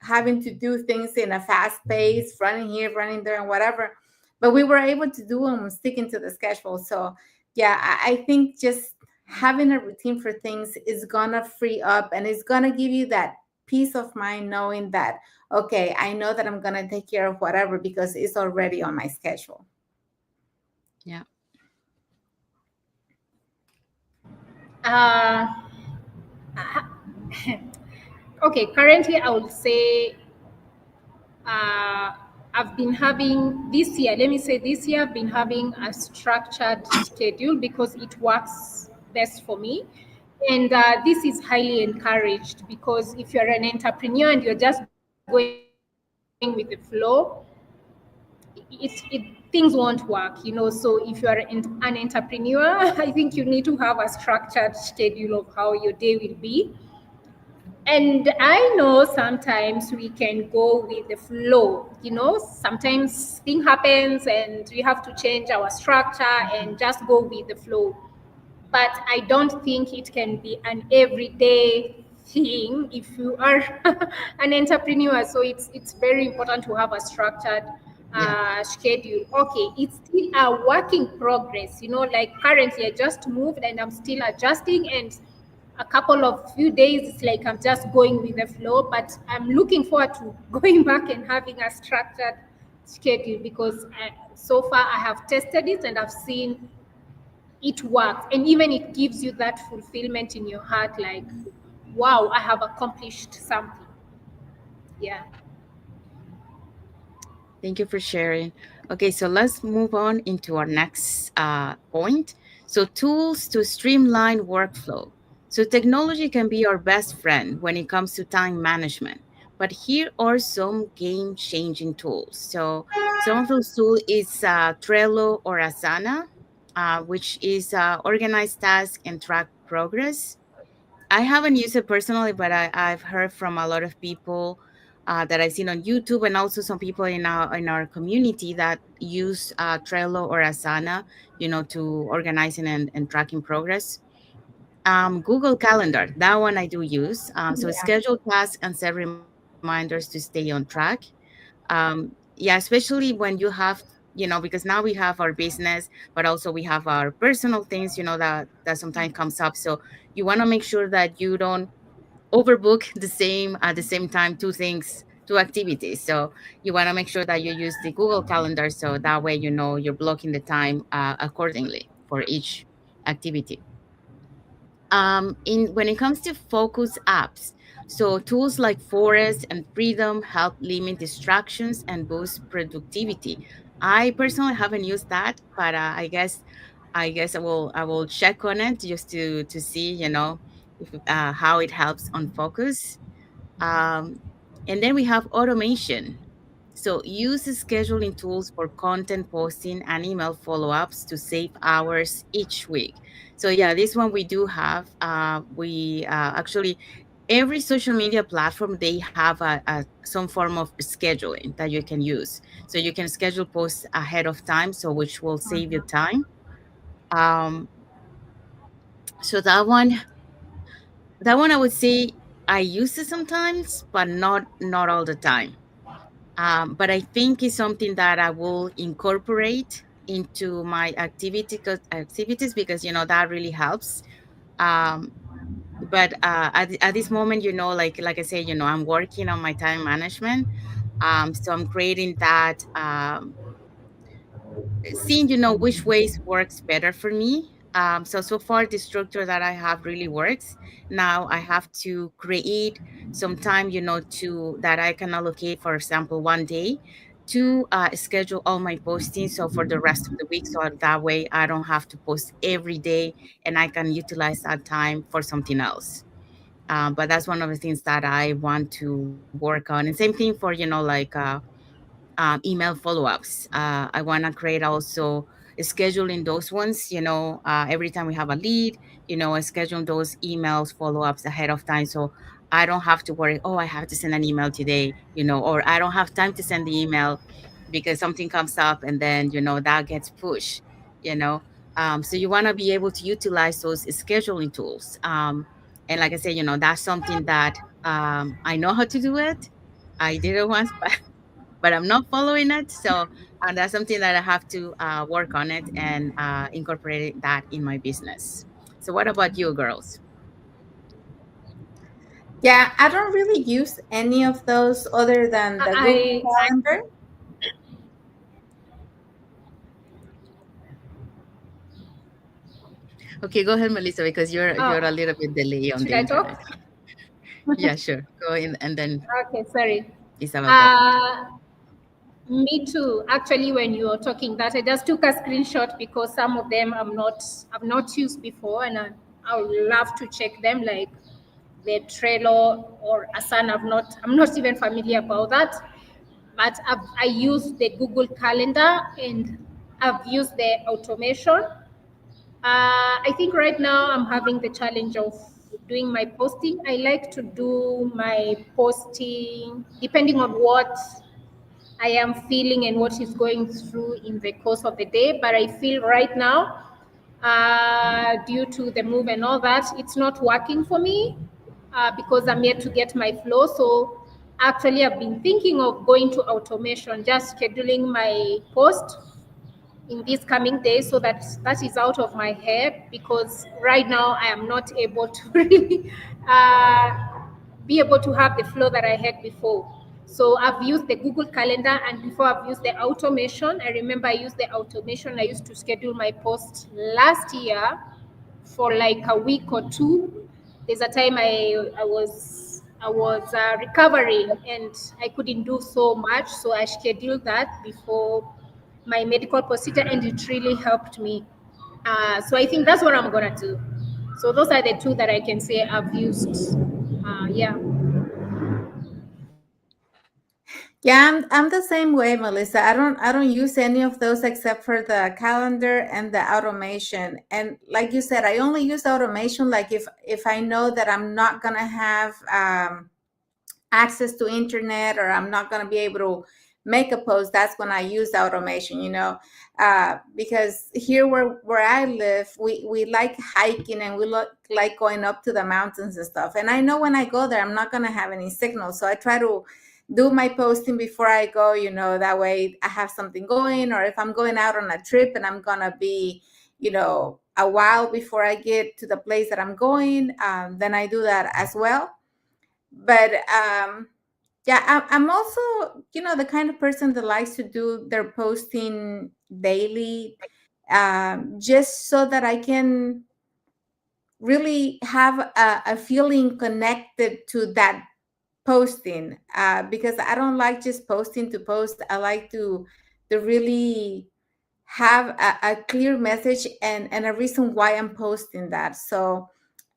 having to do things in a fast pace, running here, running there, and whatever. But we were able to do them sticking to the schedule. So yeah, I think just having a routine for things is gonna free up and it's gonna give you that peace of mind knowing that, okay, I know that I'm gonna take care of whatever because it's already on my schedule. Yeah. Uh, okay, currently I would say uh, I've been having this year, let me say this year, I've been having a structured schedule because it works best for me. And this is highly encouraged because if you're an entrepreneur and you're just going with the flow, things won't work, So if you're an entrepreneur, I think you need to have a structured schedule of how your day will be. And I know sometimes we can go with the flow, sometimes thing happens and we have to change our structure and just go with the flow. But I don't think it can be an everyday thing if you are an entrepreneur. So it's very important to have a structured Yeah. schedule. Okay, it's still a work in progress. Like currently, I just moved and I'm still adjusting. And a couple of few days, it's like I'm just going with the flow. But I'm looking forward to going back and having a structured schedule because so far I have tested it and I've seen it works, and even it gives you that fulfillment in your heart, like, wow, I have accomplished something. Yeah. Thank you for sharing. Okay, so let's move on into our next point. So, tools to streamline workflow. So, technology can be our best friend when it comes to time management. But here are some game changing tools. So, some of those tools is Trello or Asana, which is organize tasks and track progress. I haven't used it personally, but I've heard from a lot of people that I've seen on YouTube, and also some people in our community that use Trello or Asana, to organizing and tracking progress. Google Calendar, that one I do use. So Yeah. schedule tasks and set reminders to stay on track. Yeah, especially when you have, because now we have our business, but also we have our personal things, that sometimes comes up. So you want to make sure that you don't overbook the same at the same time two activities. So you want to make sure that you use the Google Calendar, so that way you're blocking the time accordingly for each activity. In when it comes to focus apps, so tools like Forest and Freedom help limit distractions and boost productivity. I personally haven't used that, but I guess I will check on it just to see, how it helps on focus. um, and then we have automation. So use scheduling tools for content posting and email follow-ups to save hours each week. So yeah, this one we do have. We actually, every social media platform, they have some form of scheduling that you can use. So you can schedule posts ahead of time, so which will save you time. Um, so that one I would say I use it sometimes, but not all the time. But I think it's something that I will incorporate into my activities because that really helps. Um, but at this moment, like I say, I'm working on my time management. So I'm creating that. Seeing which ways works better for me. So far the structure that I have really works. Now I have to create some time, to that I can allocate, for example, one day to schedule all my postings so for the rest of the week, so that way I don't have to post every day and I can utilize that time for something else. But that's one of the things that I want to work on. And same thing for, email follow-ups. I want to create also scheduling those ones, every time we have a lead, schedule those emails follow-ups ahead of time. So I don't have to worry, oh, I have to send an email today, or I don't have time to send the email because something comes up and then, that gets pushed, you know. So you want to be able to utilize those scheduling tools. And like I said, that's something that I know how to do it. I did it once, but I'm not following it. So that's something that I have to work on it and incorporate that in my business. So what about you, girls? Yeah, I don't really use any of those other than the Google I Calendar. Okay, go ahead, Melissa, because you're a oh, little bit delay on should the I internet. talk? Yeah, sure. Go in and then Okay, sorry. Isabel, go ahead. Uh, Me too. Actually, when you were talking that, I just took a screenshot because some of them I've not used before, and I would love to check them, like the Trello or Asana. I'm not even familiar about that, but I use the Google Calendar and I've used the automation. I think right now I'm having the challenge of doing my posting. I like to do my posting depending on what I am feeling and what is going through in the course of the day. But I feel right now, due to the move and all that, it's not working for me because I'm yet to get my flow. So actually, I've been thinking of going to automation, just scheduling my post in these coming days so that that is out of my head, because right now I am not able to really be able to have the flow that I had before. So I've used the Google Calendar, and before I've used the automation. I remember I used the automation. I used to schedule my post last year for like a week or two. There's a time I was recovering and I couldn't do so much, so I scheduled that before my medical procedure, and it really helped me. So I think that's what I'm gonna do. So those are the two that I can say I've used. Yeah. Yeah, I'm the same way, Melissa. I don't use any of those except for the calendar and the automation. And like you said, I only use automation like if I know that I'm not gonna have access to internet, or I'm not going to be able to make a post. That's when I use automation, because here where I live, we like hiking, and we like going up to the mountains and stuff. And I know when I go there, I'm not going to have any signal. So I try to do my posting before I go, that way I have something going. Or if I'm going out on a trip and I'm going to be, a while before I get to the place that I'm going, then I do that as well. But yeah, I'm also, the kind of person that likes to do their posting daily, just so that I can really have a feeling connected to that posting, because I don't like just posting to post. I like to really have a clear message and a reason why I'm posting that. So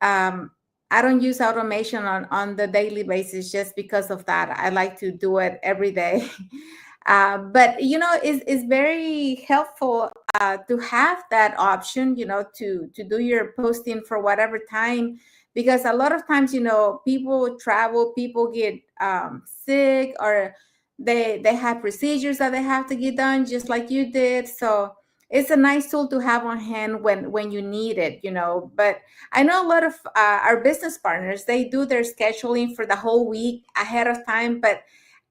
I don't use automation on the daily basis just because of that. I like to do it every day. But it's very helpful to have that option, to do your posting for whatever time, because a lot of times, people travel, people get sick, or they have procedures that they have to get done, just like you did. So it's a nice tool to have on hand when you need it, but I know a lot of our business partners, they do their scheduling for the whole week ahead of time, but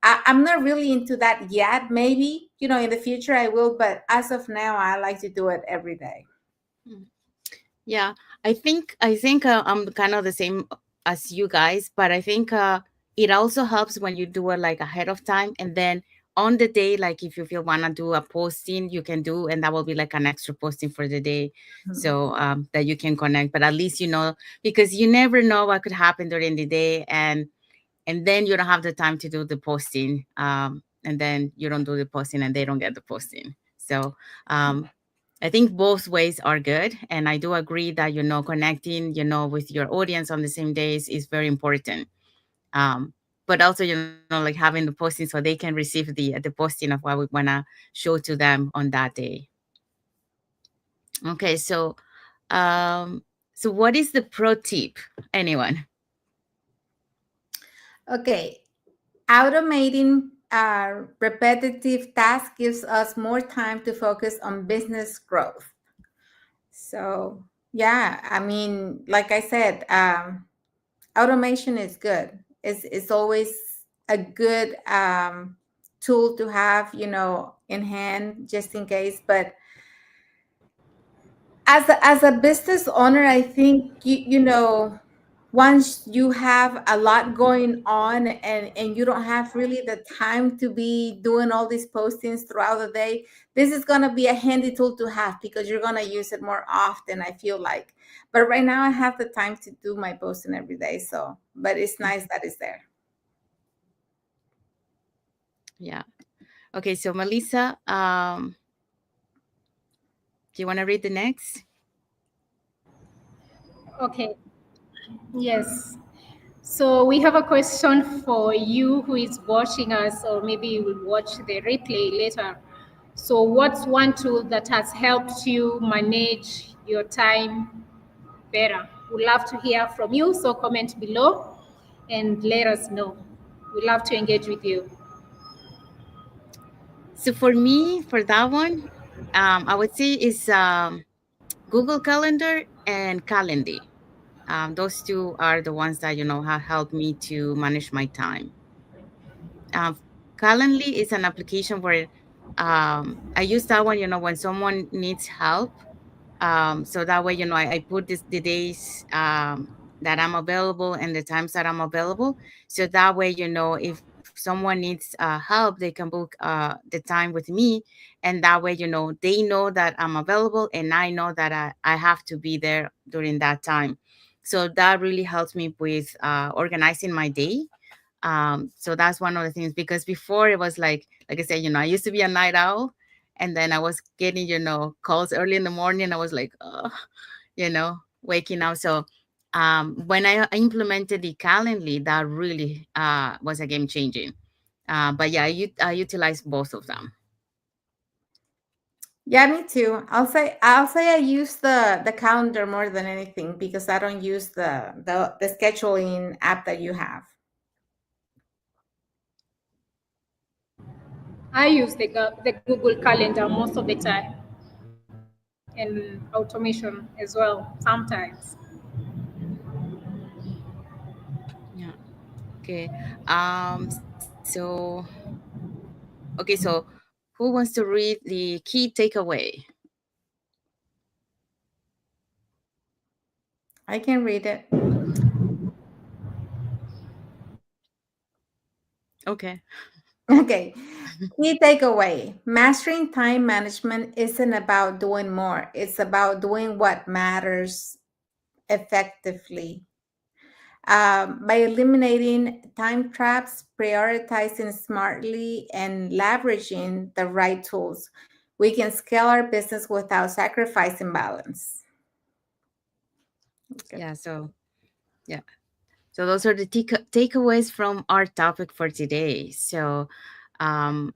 I'm not really into that yet. Maybe, in the future I will, but as of now, I like to do it every day. Mm. Yeah, I think I'm kind of the same as you guys, but I think it also helps when you do it like ahead of time, and then on the day, like if you feel wanna do a posting, you can do, and that will be like an extra posting for the day, Mhm. so that you can connect. But at least because you never know what could happen during the day, and then you don't have the time to do the posting. and then you don't do the posting and they don't get the posting. So I think both ways are good. And I do agree that, connecting, with your audience on the same days is very important. But also, like having the posting so they can receive the posting of what we want to show to them on that day. Okay, so what is the pro tip? Anyone? Okay, automating repetitive tasks gives us more time to focus on business growth. So, yeah, I mean, like I said, automation is good. It's always a good tool to have, in hand just in case. But as a business owner, I think once you have a lot going on and you don't have really the time to be doing all these postings throughout the day, this is going to be a handy tool to have because you're going to use it more often, I feel like. But right now I have the time to do my posting every day, so but it's nice that it's there. Yeah. Okay, so Melissa, do you want to read the next? Okay. Yes. So we have a question for you who is watching us, or maybe you will watch the replay later. So, what's one tool that has helped you manage your time better? We'd love to hear from you. So, comment below and let us know. We'd love to engage with you. So for me, for that one, I would say is Google Calendar and Calendly. Those two are the ones that have helped me to manage my time. Um, Calendly is an application where I use that one. When someone needs help, so that way I put the days that I'm available and the times that I'm available. So that way if someone needs help, they can book the time with me, and that way they know that I'm available and I know that I have to be there during that time. So that really helps me with organizing my day. So that's one of the things, because before it was like I said, I used to be a night owl, and then I was getting calls early in the morning. I was like, oh, waking up. So when I implemented the Calendly, that really was a game changing. But yeah, I utilize both of them. Yeah, me too. I'll say I use the calendar more than anything because I don't use the scheduling app that you have. I use the Google Calendar most of the time and automation as well sometimes. Yeah. Okay. So okay. So who wants to read the key takeaway? I can read it. Okay. Okay. Key takeaway: mastering time management isn't about doing more, it's about doing what matters effectively. By eliminating time traps, prioritizing smartly, and leveraging the right tools, we can scale our business without sacrificing balance. Okay. Yeah. Yeah. So those are the takeaways from our topic for today. So um,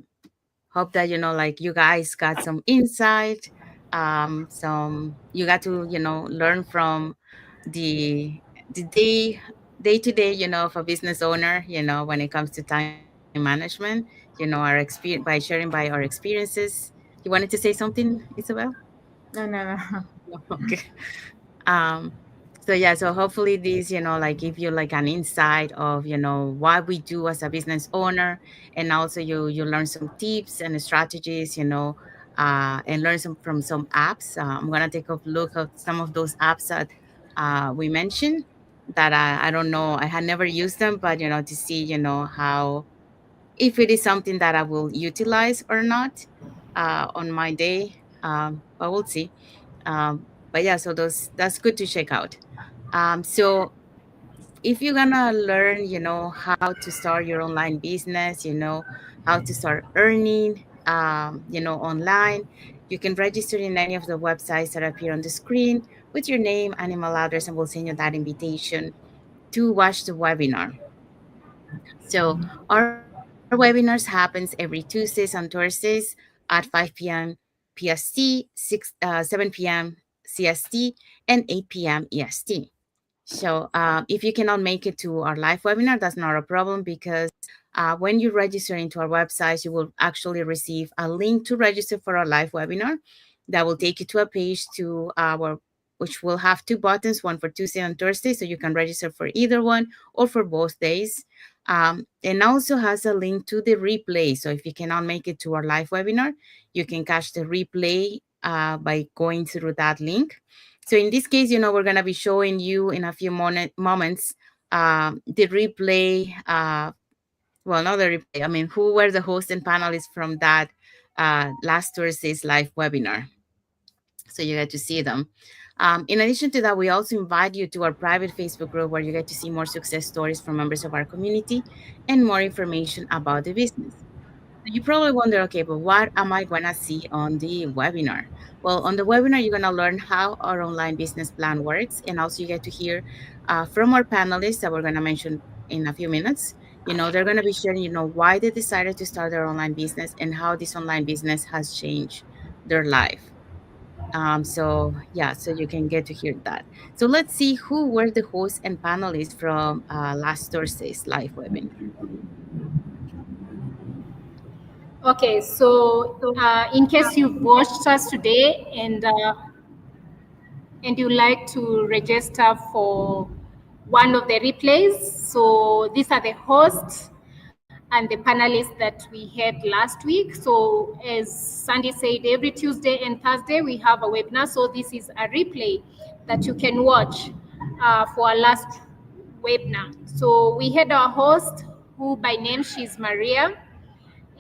hope that like you guys got some insight. Some you got to learn from the day to day of a business owner. When it comes to time management. Our experience by sharing by our experiences. You wanted to say something, Isabel? No, no, no. Okay. um so yeah, so hopefully this like give you like an insight of what we do as a business owner, and also you learn some tips and strategies, and learn some from some apps. I'm gonna take a look at some of those apps that we mentioned, that I don't know, I had never used them, but to see how, if it is something that I will utilize or not on my day. But we'll see. But yeah, so those, that's good to check out. So if you're gonna learn, how to start your online business, how to start earning, online, you can register in any of the websites that appear on the screen with your name and email address, and we'll send you that invitation to watch the webinar. So our webinars happens every Tuesdays and Thursdays at 5 p.m. PST, 7 p.m. CST, and 8 p.m. EST. So if you cannot make it to our live webinar, that's not a problem, because when you register into our website, you will actually receive a link to register for our live webinar that will take you to a page to our, which will have two buttons, one for Tuesday and Thursday, so you can register for either one or for both days. And also has a link to the replay. So if you cannot make it to our live webinar, you can catch the replay by going through that link. So in this case, we're going to be showing you in a few moments the replay. Well, not the replay. I mean, who were the hosts and panelists from that last Thursday's live webinar. So you get to see them. In addition to that, we also invite you to our private Facebook group, where you get to see more success stories from members of our community and more information about the business. You probably wonder, okay, but what am I going to see on the webinar? Well, on the webinar, you're going to learn how our online business plan works. And also you get to hear from our panelists that we're going to mention in a few minutes. They're going to be sharing, why they decided to start their online business and how this online business has changed their life. So yeah, so you can get to hear that. So let's see who were the hosts and panelists from last Thursday's live webinar. Okay, so in case you've watched us today and you like to register for one of the replays, so these are the hosts and the panelists that we had last week. So as Sandy said, every Tuesday and Thursday we have a webinar. So this is a replay that you can watch for our last webinar. So we had our host, who by name she's Maria,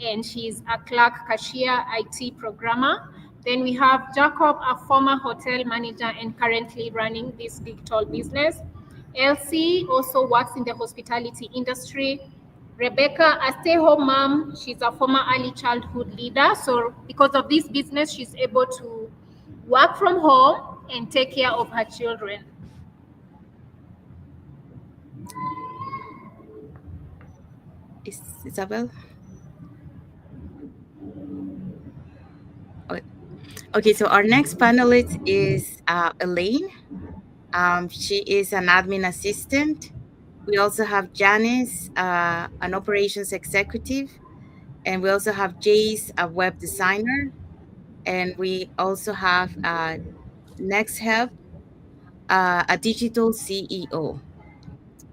and she's a clerk cashier IT programmer. Then we have Jacob, a former hotel manager and currently running this digital business. Elsie also works in the hospitality industry. Rebecca, a stay-home mom, she's a former early childhood leader. So because of this business, she's able to work from home and take care of her children. Isabel? Okay, so our next panelist is Elaine. She is an admin assistant. We also have Janice, an operations executive. And we also have Jace, a web designer. And we also have Next Help, a digital CEO.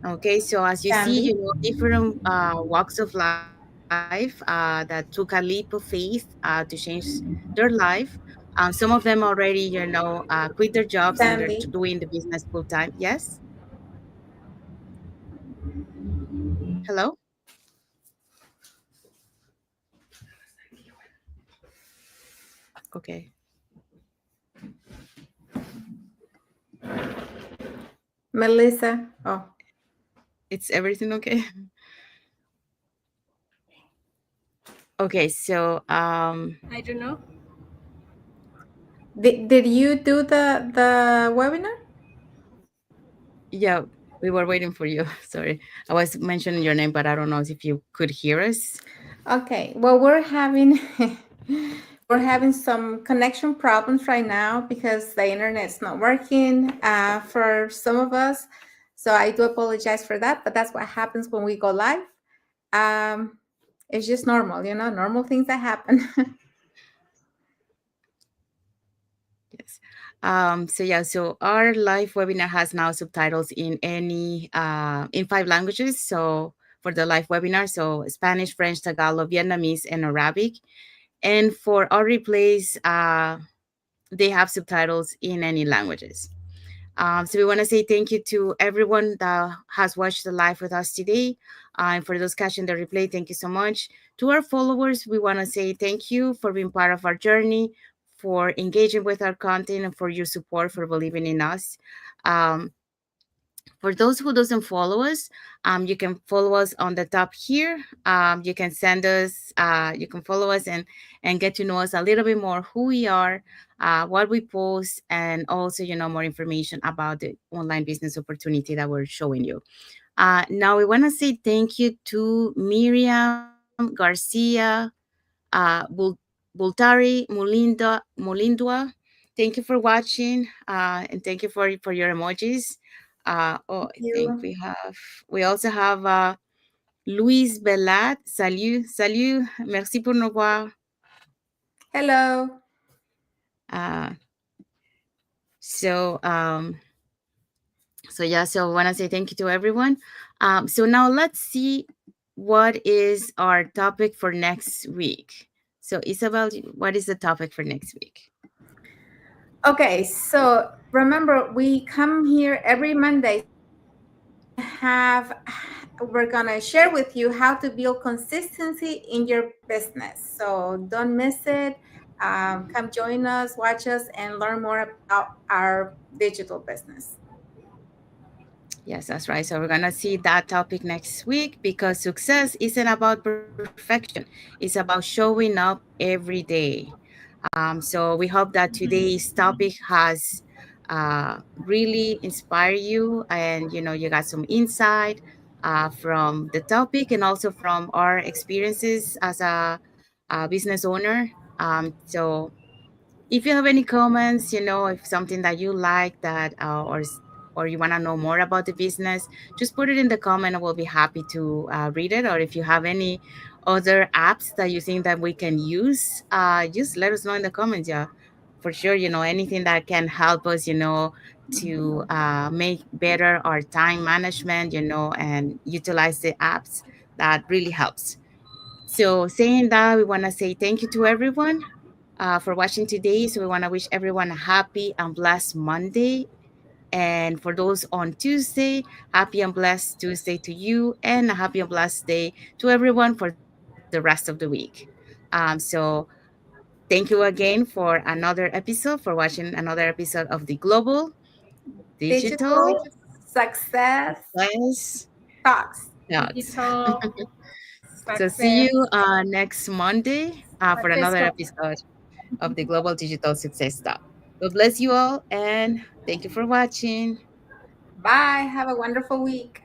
Okay, so as you see, Sandy. different walks of life that took a leap of faith to change their life. Some of them already, quit their jobs and they're Sandy. doing the business full time. Yes. Hello. Okay. Melissa. Oh. It's everything okay? Okay, so I don't know. Did you do the webinar? yeah, we were waiting for you. Sorry. I was mentioning your name, but I don't know if you could hear us. Okay. Well, we're having we're having some connection problems right now because the internet's not working for some of us. So I do apologize for that, but that's what happens when we go live. It's just normal, normal things that happen. Yes. So our live webinar has now subtitles in in 5 languages. So for the live webinar, so Spanish, French, Tagalog, Vietnamese, and Arabic. And for our replays, they have subtitles in any languages. So we want to say thank you to everyone that has watched the live with us today. And for those catching the replay, thank you so much. To our followers, we want to say thank you for being part of our journey, for engaging with our content, and for your support, for believing in us. Um, For those who doesn't follow us, you can follow us on the top here. You can send us, you can follow us and get to know us a little bit more, who we are, what we post, and also, more information about the online business opportunity that we're showing you. Now we want to say thank you to Miriam Garcia, Bultari Molindua. Thank you for watching, and thank you for your emojis. Thank I think you. we also have Louise Bellat. Salut, salut. Merci pour nous voir. Hello. Uh, so um, so I want to say thank you to everyone. So now let's see what is our topic for next week. So Isabel, what is the topic for next week? Okay, so remember, we come here every Monday. We're gonna share with you how to build consistency in your business. So don't miss it. Come join us, watch us, and learn more about our digital business. Yes, that's right. So we're gonna see that topic next week, because success isn't about perfection; it's about showing up every day. So we hope that today's topic has really inspired you, and you got some insight from the topic, and also from our experiences as a business owner. So if you have any comments, if something that you like, that or you want to know more about the business, just put it in the comment and we'll be happy to read it. Or if you have any other apps that you think that we can use, just let us know in the comments. Yeah, for sure. Anything that can help us, to make better our time management, and utilize the apps, that really helps. So, saying that, we want to say thank you to everyone for watching today. So, we want to wish everyone a happy and blessed Monday. And for those on Tuesday, happy and blessed Tuesday to you, and a happy and blessed day to everyone for the rest of the week. So, thank you again for another episode, for watching another episode of the Global Digital Digital success Success talks. Talks. Digital So, see success. you next Monday for Success another talk. episode of the Global Digital Success Talk. God bless you all, and thank you for watching. Bye. Have a wonderful week.